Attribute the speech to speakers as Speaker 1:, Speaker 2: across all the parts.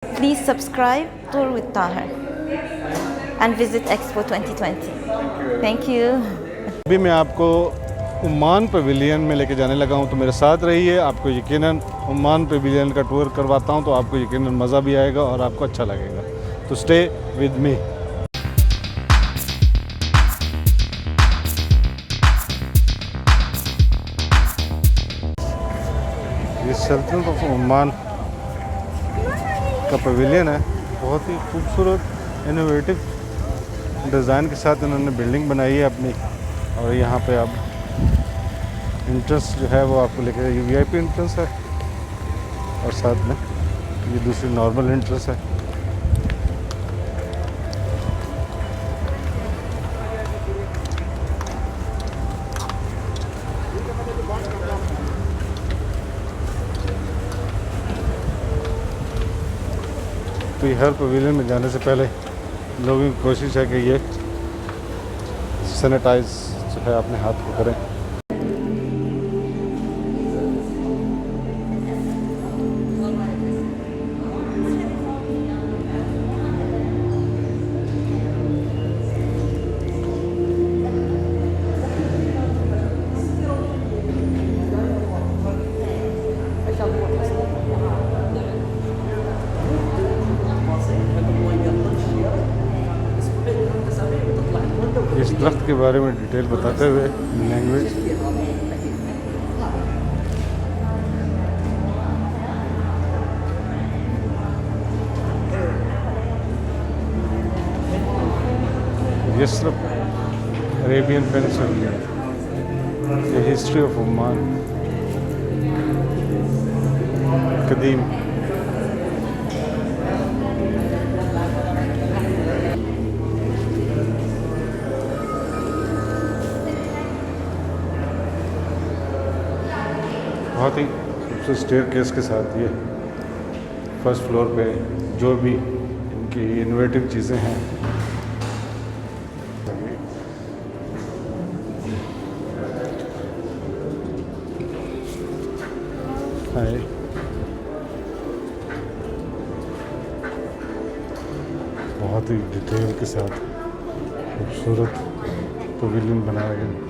Speaker 1: Please subscribe Tour with Taher and visit Expo 2020. Thank you.
Speaker 2: अभी मैं आपको Oman pavilion में लेके जाने लगा हूँ, तो मेरे साथ रहिए। आपको यकीनन ओमान पवेलियन का टूर करवाता हूँ, तो आपको यकीनन मज़ा भी आएगा और आपको अच्छा लगेगा। तो स्टे विद मी। ये सल्तनत ऑफ ओमान का पवेलियन है। बहुत ही खूबसूरत इनोवेटिव डिज़ाइन के साथ इन्होंने बिल्डिंग बनाई है अपनी। और यहाँ पे आप एंट्रेंस जो है वो आपको लेकर वीआईपी एंट्रेंस है, और साथ में ये दूसरी नॉर्मल एंट्रेंस है। तो ये हर पवेलियन में जाने से पहले लोगों की कोशिश है कि ये सैनिटाइज जो है अपने हाथ को करें। इस दरख्त के बारे में डिटेल बताते हुए लैंग्वेज ये सिर्फ अरेबियन पेनिनसुला, ये हिस्ट्री ऑफ ओमान कदीम। बहुत ही खूबसूरत स्टेयर केस के साथ ये फर्स्ट फ्लोर पे जो भी इनकी इनोवेटिव चीज़ें हैं, हाय, बहुत ही डिटेल के साथ खूबसूरत पवेलियन बनाया गया।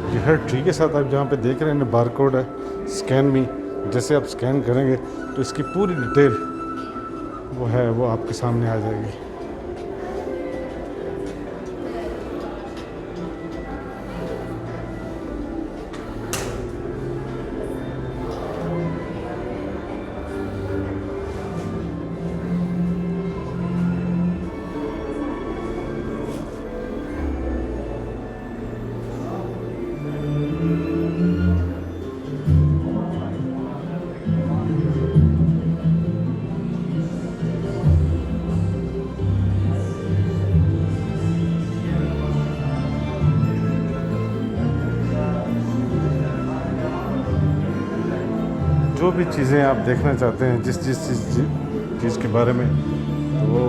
Speaker 2: ये हर ट्री के साथ आप जहाँ पे देख रहे हैं बार कोड है, स्कैन मी। जैसे आप स्कैन करेंगे तो इसकी पूरी डिटेल वो है वो आपके सामने आ जाएगी। जो भी चीज़ें आप देखना चाहते हैं, जिस चीज़ के बारे में, तो वो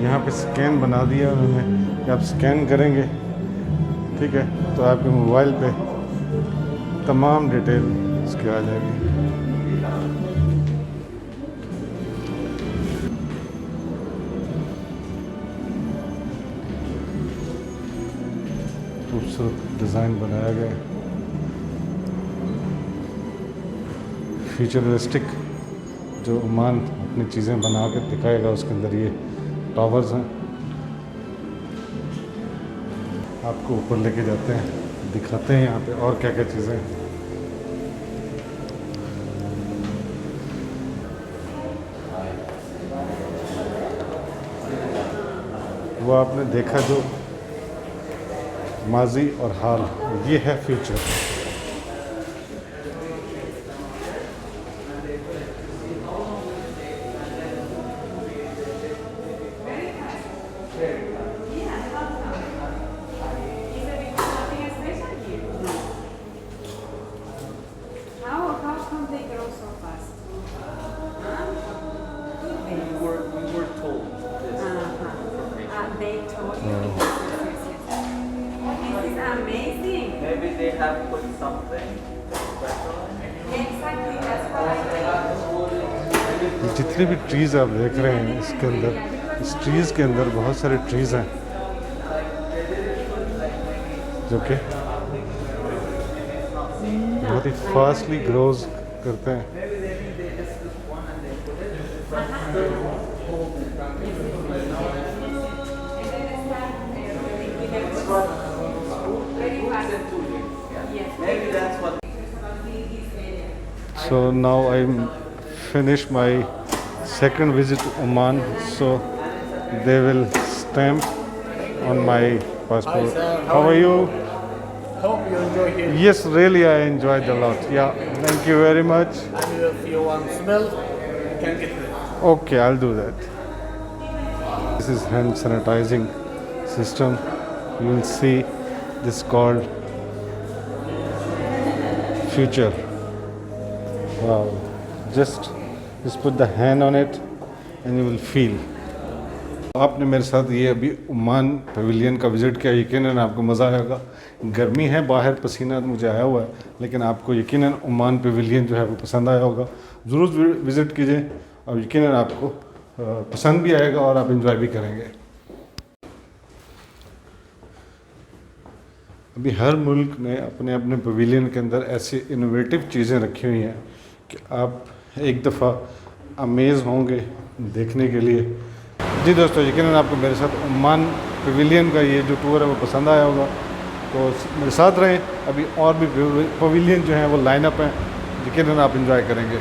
Speaker 2: यहाँ पे स्कैन बना दिया उन्होंने कि आप स्कैन करेंगे, ठीक है, तो आपके मोबाइल पे तमाम डिटेल इसकी आ जाएगी। खूबसूरत डिज़ाइन बनाया गया है, फ्यूचरिस्टिक जो ओमान अपनी चीज़ें बना के दिखाएगा, उसके अंदर ये टावर्स हैं। आपको ऊपर लेके जाते हैं, दिखाते हैं यहाँ पे और क्या क्या चीज़ें हैं। वो आपने देखा जो माजी और हाल, ये है future.
Speaker 3: How come they grow so fast?
Speaker 4: We were told this
Speaker 3: they told you. This is amazing.
Speaker 4: Maybe they have put something special.
Speaker 3: Exactly, that's what I think.
Speaker 2: जितने भी ट्रीज़ आप देख रहे हैं इसके अंदर, इस ट्रीज़ के अंदर बहुत सारे ट्रीज़ हैं जो कि बहुत ही फास्टली ग्रोज करते हैं।
Speaker 4: Maybe that's what.
Speaker 2: So now I'm finished my second visit to Oman, so they will stamp on my passport.
Speaker 5: sir.
Speaker 2: How are you?
Speaker 5: Hope you enjoy here.
Speaker 2: Yes, really I enjoyed a lot. Yeah, thank you very much.
Speaker 5: And if you want smell, you can get it.
Speaker 2: Okay, I'll do that. This is hand sanitizing system. You will see this called Future. Wow. Just put the hand on it and you will feel. आपने मेरे साथ ये अभी Oman pavilion का visit किया, यकीनन आपको मज़ा आएगा। गर्मी है बाहर, पसीना मुझे आया हुआ है, लेकिन आपको यकीनन ओमान पवेलियन जो है वो पसंद आया होगा। ज़रूर विज़िट कीजिए और यकीनन आपको पसंद भी आएगा और आप एंजॉय भी करेंगे। अभी हर मुल्क ने अपने अपने पवेलियन के अंदर ऐसी इनोवेटिव चीज़ें रखी हुई हैं कि आप एक दफ़ा अमेज़ होंगे देखने के लिए। जी दोस्तों, यकीनन आपको मेरे साथ ओमान पवेलियन का ये जो टूर है वो पसंद आया होगा, तो मेरे साथ रहें। अभी और भी पवेलियन जो हैं वो लाइन अप हैं, यकीनन आप एंजॉय करेंगे।